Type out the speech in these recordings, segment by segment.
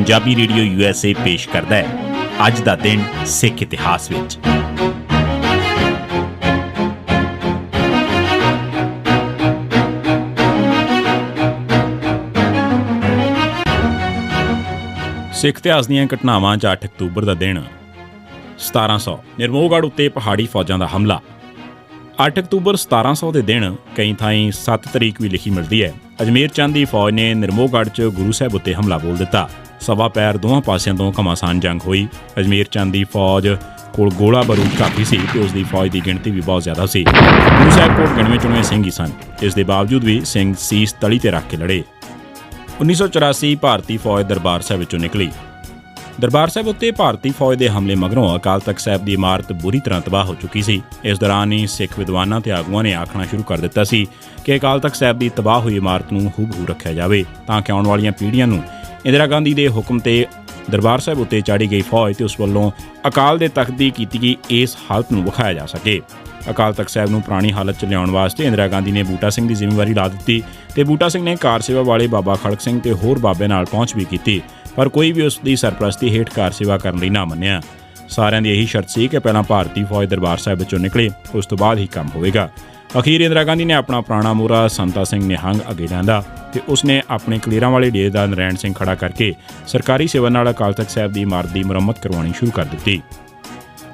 Punjabi radio USA पेश करता है अज दा दिन सिख इतिहास विच। सिख इतिहास दीआं घटनावां 'च 8 अक्तूबर का दिन 1700 निर्मोहगढ़ उत्ते पहाड़ी फौजां का हमला। 8 अक्तूबर 1700 के दिन कई थाई 7 तरीक भी लिखी मिलती है। अजमेर चंद की फौज ने निर्मोहगढ़ च गुरु साहब उत्ते हमला बोल दिता। सवा पैर दोवां पासियां तो घमासान जंग हुई। अजमेर चंद की फौज कोल गोला बारूद काफ़ी सी ते उसकी फौज की गिणती भी बहुत ज़्यादा सी। गुरु साहब कोल गिणवे चुणवे सिंह ही सन। इस दे बावजूद भी सिंह सीस तली ते रख के लड़े। 1984 भारतीय फौज दरबार साहब विचों निकली। दरबार साहब उत्ते भारतीय फौज के हमले मगरों अकाल तख्त साहब की इमारत बुरी तरह तबाह हो चुकी सी। इस दौरान ही सिख विद्वानां ते आगूआं ने आखना शुरू कर दिता सी कि अकाल तख्त साहब की तबाह हुई इमारत नूं हूबहू रखिया जाए तां कि आउण वालीआं पीढ़ियां नूं इंदिरा गांधी के हुक्म ते दरबार साहब उत्ते चाढ़ी गई फौज ते उस वल्लों अकाल दे तख्त की कीती गई इस हालत नूं विखाया जा सके। अकाल तख्त साहब नूं पुरानी हालत च लियाउण वास्ते इंदिरा गांधी ने बूटा सिंह की जिम्मेवारी ला दी ते बूटा सिंह ने कार सेवा वाले बाबा खड़क सिंह ते होर बाबे नाल पहुंच भी की, पर कोई भी उसकी सरपरस्ती हेठ कार सेवा करने लई ना मन्निया। सारिਆਂ ਦੀ ਇਹੀ शर्त सी कि पहला भारतीय फौज दरबार साहब विचों निकले, उस तो बाद ही काम होएगा। अखीर इंदिरा गांधी ने अपना पुराना मोहरा संता सिंह निहंग अगे लिआंदा ते उसने अपने कलेरां वाले डेरे दा नरैण सिंह खड़ा करके सरकारी सेवा नाल अकाल तख्त साहब की इमारत की मुरम्मत करवानी शुरू कर दी।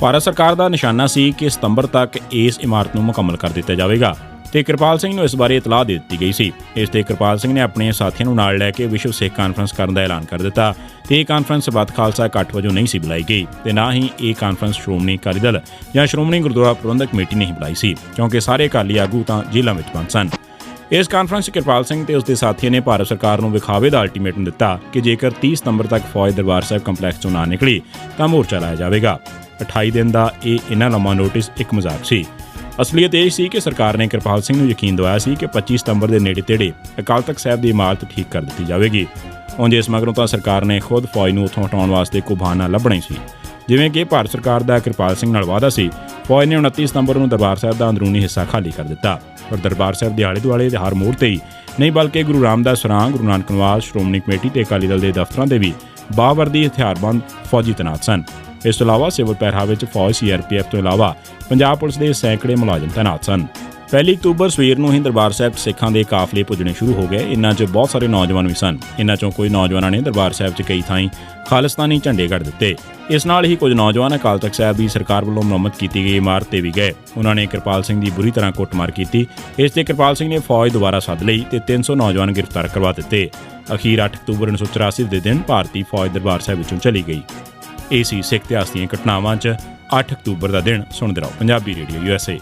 भारत सरकार का निशाना सी कि सितंबर तक इस इमारत को मुकम्मल कर दिता जाएगा ਤੇ ਕਿਰਪਾਲ ਸਿੰਘ ਨੂੰ ਇਸ ਬਾਰੇ ਇਤਲਾਹ ਦੇ ਦਿੱਤੀ ਗਈ ਸੀ। ਇਸ ਤੇ ਕਿਰਪਾਲ ਸਿੰਘ ਨੇ ਆਪਣੇ ਸਾਥੀਆਂ ਨੂੰ ਨਾਲ ਲੈ ਕੇ ਵਿਸ਼ਵ ਸਿੱਖ ਕਾਨਫਰੰਸ ਕਰਨ ਦਾ ਐਲਾਨ ਕਰ ਦਿੱਤਾ ਤੇ ਇਹ ਕਾਨਫਰੰਸ ਸਰਬੱਤ ਖਾਲਸਾ ਇਕੱਠ ਵਜੋਂ ਨਹੀਂ ਸੀ ਬੁਲਾਈ ਗਈ ਤੇ ਨਾ ਹੀ ਇਹ ਕਾਨਫਰੰਸ ਸ਼੍ਰੋਮਣੀ ਅਕਾਲੀ ਦਲ ਜਾਂ ਸ਼੍ਰੋਮਣੀ ਗੁਰਦੁਆਰਾ ਪ੍ਰਬੰਧਕ ਕਮੇਟੀ ਨੇ ਬੁਲਾਈ ਸੀ, ਕਿਉਂਕਿ ਸਾਰੇ ਅਕਾਲੀ ਆਗੂ ਤਾਂ ਜੇਲ੍ਹਾਂ ਵਿੱਚ ਬੰਦ ਸਨ। ਇਸ ਕਾਨਫਰੰਸ 'ਚ ਕਿਰਪਾਲ ਸਿੰਘ ਤੇ ਉਸਦੇ ਸਾਥੀਆਂ ਨੇ ਭਾਰਤ ਸਰਕਾਰ ਨੂੰ ਵਿਖਾਵੇ ਦਾ ਅਲਟੀਮੇਟਮ ਦਿੱਤਾ ਕਿ ਜੇਕਰ 30 ਸਤੰਬਰ ਤੱਕ ਫੌਜ ਦਰਬਾਰ ਸਾਹਿਬ ਕੰਪਲੈਕਸ 'ਚੋਂ ਨਾ ਨਿਕਲੀ ਤਾਂ ਮੋਰਚਾ ਲਾਇਆ ਜਾਵੇਗਾ। 28 ਦਿਨ ਦਾ ਇਹ ਇੰਨਾ ਲੰਮਾ ਨੋਟਿਸ ਇੱਕ ਮਜ਼ਾਕ ਸੀ। असलीयत यह सी कि सरकार ने किरपाल सिंह नूं यकीन दवाया सी कि 25 सितंबर के नेड़े तेड़े अकाल तख्त साहब की इमारत ठीक कर दी जाएगी। उंज इस मगरों तो सरकार ने खुद फौज नूं उत्थों हटाउण वास्ते कोई बहाना लभना ही सी। जिवें कि भारत सरकार का किरपाल सिंह नाल वादा सी, फौज ने 29 सितंबर नूं दरबार साहब का अंदरूनी हिस्सा खाली कर दिता, पर दरबार साहब के आले दुआले हर मोड़ ते ही नहीं बल्कि गुरु रामदास सरांह, गुरु नानक नवाज, श्रोमणी कमेटी ते अकाली दल के दफ्तरां ते भी बावरदी हथियारबंद फौजी तैनात सन। इस तो इलावा सिविल पैरावे फौज CRPF तो इलावा पंजाब पुलिस के सैकड़े मुलाजिम तैनात सन। 1 अक्तूबर सवेर नूं ही दरबार साहब सिखां दे काफले पुजने शुरू हो गए। इन्हां 'च बहुत सारे नौजवान भी सन। इन्हां 'चों कोई नौजवानों ने दरबार साहब 'च कई थाईं खालिस्तानी झंडे गड़ दिते। इस नाल ही कुछ नौजवान अकाल तख्त साहब की सरकार वालों मुरम्मत की गई इमारत ते भी गए। उन्होंने किरपाल सिंह की बुरी तरह कुटमार की। इस ते किरपाल सिंह ने फौज दोबारा सद लई ते 300 नौजवान गिरफ्तार करवा दिते। अखीर 8 अक्तूबर 1984 के दिन भारतीय फौज दरबार साहब विचों चली गई। ਇਹ ਸੀ ਸਿੱਖ ਇਤਿਹਾਸ ਦੀਆਂ ਘਟਨਾਵਾਂ 'ਚ 8 ਅਕਤੂਬਰ ਦਾ ਦਿਨ। ਸੁਣਦੇ ਰਹੋ ਪੰਜਾਬੀ ਰੇਡੀਓ USA।